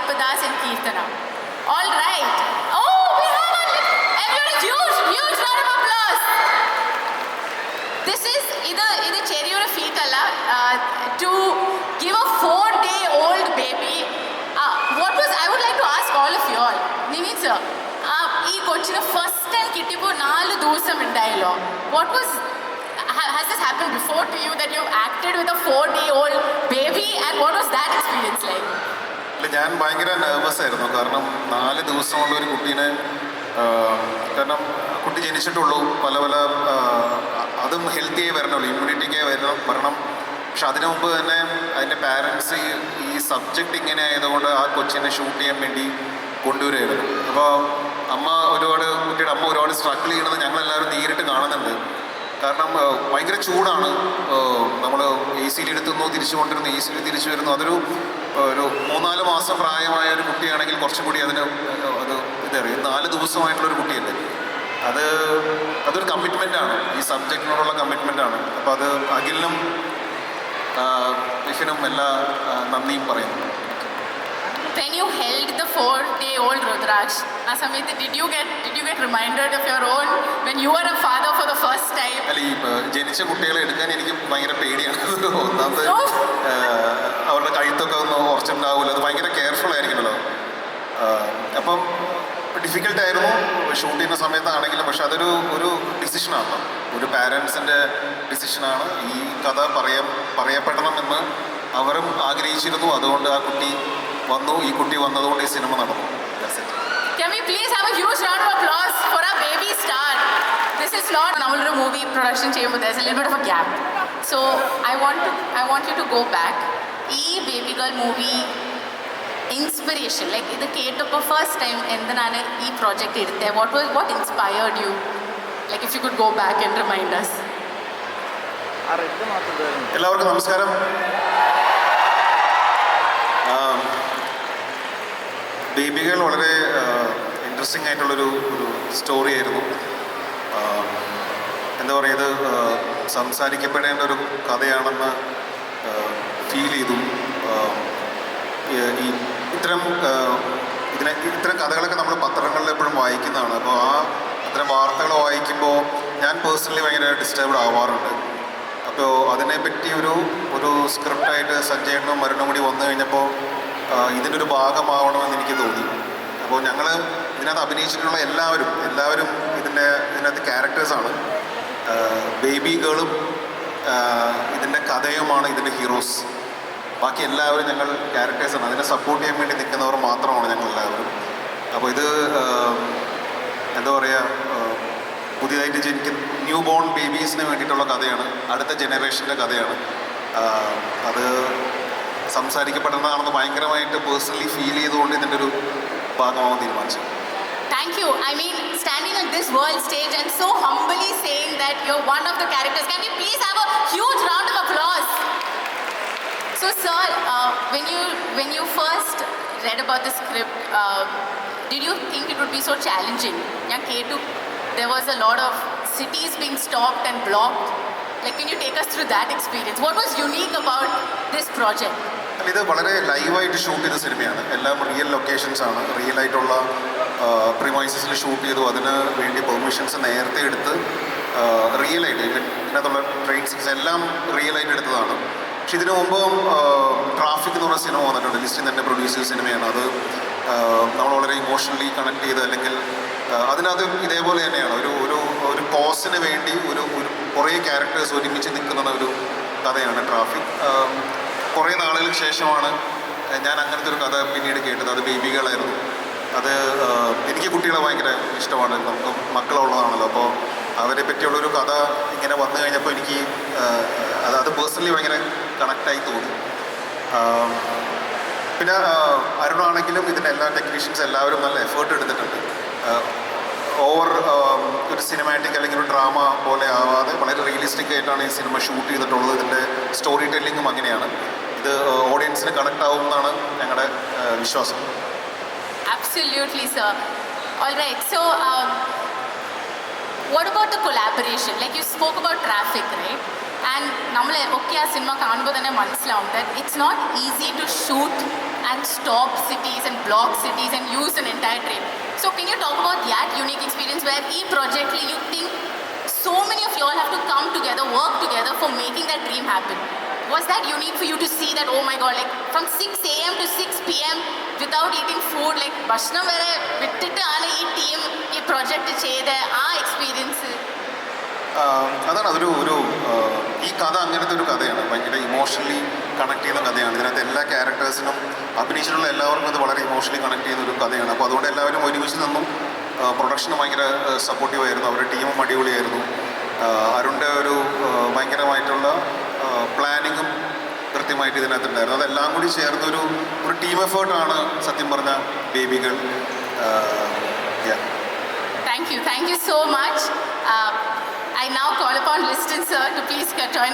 Ayyappadas and Keerthana. All right. Oh, we have everybody huge round of applause. This is either cherry feat to give a 4-day-old baby. I would like to ask all of you all. Niveen sir, ee kochina first time kittipo 4 ദിവസം ഉണ്ടായല്ലോ. Has this happened before to you that you acted with a 4-day-old baby, and what was that experience like? ഞാൻ ഭയങ്കര nervous ആയിരുന്നു. കാരണം 4 ദിവസമുള്ള ഒരു കുട്ടീനെ, കാരണം കുട്ടി ജനിച്ചിട്ടുള്ളൂ, പല അതും ഹെൽത്തിയായി വരണമല്ലോ, ഇമ്മ്യൂണിറ്റിക്കായി വരണം. പക്ഷെ അതിനു മുമ്പ് തന്നെ അതിൻ്റെ പാരൻസ് ഈ സബ്ജക്റ്റ് ഇങ്ങനെ ആയതുകൊണ്ട് ആ കൊച്ചിനെ ഷൂട്ട് ചെയ്യാൻ വേണ്ടി കൊണ്ടുവരികയായിരുന്നു. അപ്പോൾ കുട്ടിയുടെ അമ്മ ഒരുപാട് സ്ട്രഗിൾ ചെയ്യണമെന്ന് ഞങ്ങളെല്ലാവരും നേരിട്ട് കാണുന്നുണ്ട്. കാരണം ഭയങ്കര ചൂടാണ്. നമ്മൾ എ സിയിൽ എടുത്തുന്നു, തിരിച്ചു കൊണ്ടിരുന്നു, എ സിയിൽ തിരിച്ചു വരുന്നു. അതൊരു 3-4 മാസം പ്രായമായ ഒരു കുട്ടിയാണെങ്കിൽ കുറച്ചും കൂടി ഇതറിയും. 4 ദിവസമായിട്ടുള്ളൊരു കുട്ടിയല്ലേ, അതൊരു കമ്മിറ്റ്മെൻറ്റാണ്, ഈ സബ്ജക്റ്റിനോടുള്ള കമ്മിറ്റ്മെൻറ്റാണ്. അപ്പോൾ അത് അഖിലിനും വിഷിനും എല്ലാ നന്ദിയും പറയുന്നു. When you held the 4-day-old Rudraksh, did you get reminded of your own when you were a father for the first time? അല്ല, ഈ ജനിച്ച കുട്ടികളെ എടുക്കാൻ എനിക്ക് ഭയങ്കര പേടിയാണ്. ഒന്നാമത് അവരുടെ കഴുത്തൊക്കെ ഒന്ന് ഉറച്ചുണ്ടാവില്ല, അത് ഭയങ്കര കെയർഫുൾ ആയിരിക്കുമല്ലോ. അപ്പം ഡിഫിക്കൽട്ടായിരുന്നു ഷൂട്ട് ചെയ്യുന്ന സമയത്താണെങ്കിലും. പക്ഷെ അതൊരു ഡിസിഷനാണ്, ഒരു പാരൻസിൻ്റെ ഡിസിഷനാണ്. ഈ കഥ പറയപ്പെടണമെന്ന് അവരും ആഗ്രഹിച്ചിരുന്നു. അതുകൊണ്ട് ആ കുട്ടി വന്നു, ഈ കുട്ടി വന്നതുകൊണ്ട് ഈ സിനിമ നടന്നു. Can we please have a huge round of applause for our baby star? This is not നമ്മളൊരു മൂവി പ്രൊഡക്ഷൻ ചെയ്യുമ്പോൾ there's a little bit of a gap. So I want you to go back. ഈ baby girl movie inspiration, like ഇത് കേട്ടപ്പോൾ first time എന്തിനാണ് ഈ project എടുത്തത്? What inspired you? Like if you could go back and remind us. എല്ലാവർക്കും നമസ്കാരം. ബേബികൾ വളരെ interesting ആയിട്ടുള്ളൊരു സ്റ്റോറി ആയിരുന്നു. എന്താ പറയുക, ഇത് സംസാരിക്കപ്പെടേണ്ട ഒരു കഥയാണെന്ന് ഫീൽ ചെയ്തു. ഇത്തരം കഥകളൊക്കെ നമ്മൾ പത്രങ്ങളിൽ എപ്പോഴും വായിക്കുന്നതാണ്. അപ്പോൾ അത്തരം വാർത്തകൾ വായിക്കുമ്പോൾ ഞാൻ പേഴ്സണലി ഭയങ്കര ഡിസ്റ്റർബ്ഡ് ആവാറുണ്ട്. അപ്പോൾ അതിനെപ്പറ്റി ഒരു സ്ക്രിപ്റ്റായിട്ട് സഞ്ജയനും മരണവും കൂടി വന്നു കഴിഞ്ഞപ്പോൾ ഇതിനൊരു ഭാഗമാവണമെന്ന് എനിക്ക് തോന്നി. അപ്പോൾ ഞങ്ങൾ ഇതിനകത്ത് അഭിനയിച്ചിട്ടുള്ള എല്ലാവരും ഇതിനകത്ത് ക്യാരക്ടേഴ്സാണ്. ബേബി ഗേളും ഇതിൻ്റെ കഥയുമാണ് ഇതിൻ്റെ ഹീറോസ്. ബാക്കി എല്ലാവരും ഞങ്ങൾ ക്യാരക്ടേഴ്സാണ്. അതിനെ സപ്പോർട്ട് ചെയ്യാൻ വേണ്ടി നിൽക്കുന്നവർ മാത്രമാണ് ഞങ്ങളെല്ലാവരും. അപ്പോൾ ഇത് എന്താ പറയുക, പുതിയതായിട്ട് ജനിക്കുന്ന ന്യൂ ബോൺ ബേബീസിന് വേണ്ടിയിട്ടുള്ള കഥയാണ്, അടുത്ത ജനറേഷൻ്റെ കഥയാണ്. അത് സംസാരിക്കപ്പെടുന്നതാണെന്ന് ഭയങ്കരമായിട്ട് പേഴ്സണലി ഫീൽ ചെയ്തുകൊണ്ട് ഇതിൻ്റെ ഒരു ഭാഗമാവാൻ തീരുമാനിച്ചു. Thank you. I mean, standing on this world stage and so humbly saying that you're one of the characters. Can we please have a huge round of applause? So sir, when you first read about the script, did you think it would be so challenging? There was a lot of cities being stopped and blocked. Like, can you take us through that experience? What was unique about this project? ഇത് വളരെ ലൈവായിട്ട് shoot ചെയ്ത സിനിമയാണ്. എല്ലാം real ലൊക്കേഷൻസാണ്, real ആയിട്ടുള്ള പ്രിമൈസസിൽ shoot ചെയ്തു. അതിന് വേണ്ടി പെർമിഷൻസ് നേരത്തെ എടുത്ത് റിയലായിട്ട് ഇതിനകത്തുള്ള ട്രെയിൻ സീൻസ് എല്ലാം റിയലായിട്ട് എടുത്തതാണ്. പക്ഷെ ഇതിനു മുമ്പ് ട്രാഫിക് എന്ന് പറഞ്ഞ സിനിമ വന്നിട്ടുണ്ട്. ലിസ്റ്റിൽ തന്നെ പ്രൊഡ്യൂസ് ചെയ്ത സിനിമയാണ്. അത് നമ്മൾ വളരെ ഇമോഷണലി കണക്ട് ചെയ്ത്, അല്ലെങ്കിൽ അതിനകത്ത് ഇതേപോലെ തന്നെയാണ് ഒരു കോസിന് വേണ്ടി കുറേ ക്യാരക്ടേഴ്സ് ഒരുമിച്ച് നിൽക്കുന്ന ഒരു കഥയാണ് ട്രാഫിക്. കുറേ നാളുകൾക്ക് ശേഷമാണ് ഞാൻ അങ്ങനത്തെ ഒരു കഥ പിന്നീട് കേട്ടത്. അത് ബേബി ഗേളായിരുന്നു. അത് എനിക്ക് കുട്ടികളെ ഭയങ്കര ഇഷ്ടമാണ്, നമുക്ക് മക്കളുള്ളതാണല്ലോ. അപ്പോൾ അവരെ പറ്റിയുള്ളൊരു കഥ ഇങ്ങനെ വന്നു കഴിഞ്ഞപ്പോൾ എനിക്ക് അത് പേഴ്സണലി ഭയങ്കര കണക്റ്റായി തോന്നി. പിന്നെ അരുണാണെങ്കിലും ഇതിൻ്റെ എല്ലാ ടെക്നീഷ്യൻസ് എല്ലാവരും നല്ല എഫേർട്ട് എടുത്തിട്ടുണ്ട്. ഓവർ ഒരു സിനിമാറ്റിക് അല്ലെങ്കിൽ ഒരു ഡ്രാമ പോലെ ആവാതെ വളരെ റിയലിസ്റ്റിക് ആയിട്ടാണ് ഈ സിനിമ ഷൂട്ട് ചെയ്തിട്ടുള്ളത്. ഇതിൻ്റെ സ്റ്റോറി ടെല്ലിങ്ങും അങ്ങനെയാണ്. ഇത് ഓഡിയൻസിന് കണക്ട് ആവും എന്നാണ് ഞങ്ങളുടെ വിശ്വാസം. Absolutely, sir. All right. So, what about the collaboration? Like you spoke about traffic, right? And നമ്മൾ ഒക്കെ ആ സിനിമ കാണുമ്പോൾ തന്നെ മനസ്സിലാവും that it's not easy to shoot and stop cities and block cities and use an entire train. So can you talk about that unique experience where ഈ പ്രോജക്റ്റിൽ you think so many of you all have to come together, work together for making that dream happen? Was that unique for you to see that, oh my god, like from 6 a.m. to 6 p.m. without eating food, like ഭക്ഷണം വരെ വിട്ടിട്ടാണ് ഈ team ഈ project ചെയ്ത ആ experience? അതാണ് ഈ കഥ അങ്ങനത്തെ ഒരു കഥയാണ്, ഭയങ്കര ഇമോഷണലി കണക്ട് ചെയ്യുന്ന കഥയാണ്. ഇതിനകത്ത് എല്ലാ ക്യാരക്ടേഴ്സിനും അഭിനയിച്ചിട്ടുള്ള എല്ലാവർക്കും ഇത് വളരെ ഇമോഷണലി കണക്ട് ചെയ്യുന്ന ഒരു കഥയാണ്. അപ്പോൾ അതുകൊണ്ട് എല്ലാവരും ഒരുമിച്ച് നിന്നും പ്രൊഡക്ഷന് ഭയങ്കര സപ്പോർട്ടീവായിരുന്നു, അവരുടെ ടീമും അടിപൊളിയായിരുന്നു. അരുണിൻ്റെ ഒരു ഭയങ്കരമായിട്ടുള്ള പ്ലാനിങ്ങും കൃത്യമായിട്ട് ഇതിനകത്തുണ്ടായിരുന്നു. അതെല്ലാം കൂടി ചേർന്നൊരു ടീം എഫേർട്ടാണ് സത്യം പറഞ്ഞ baby girl. Thank you so much. I now call upon Liston sir to please join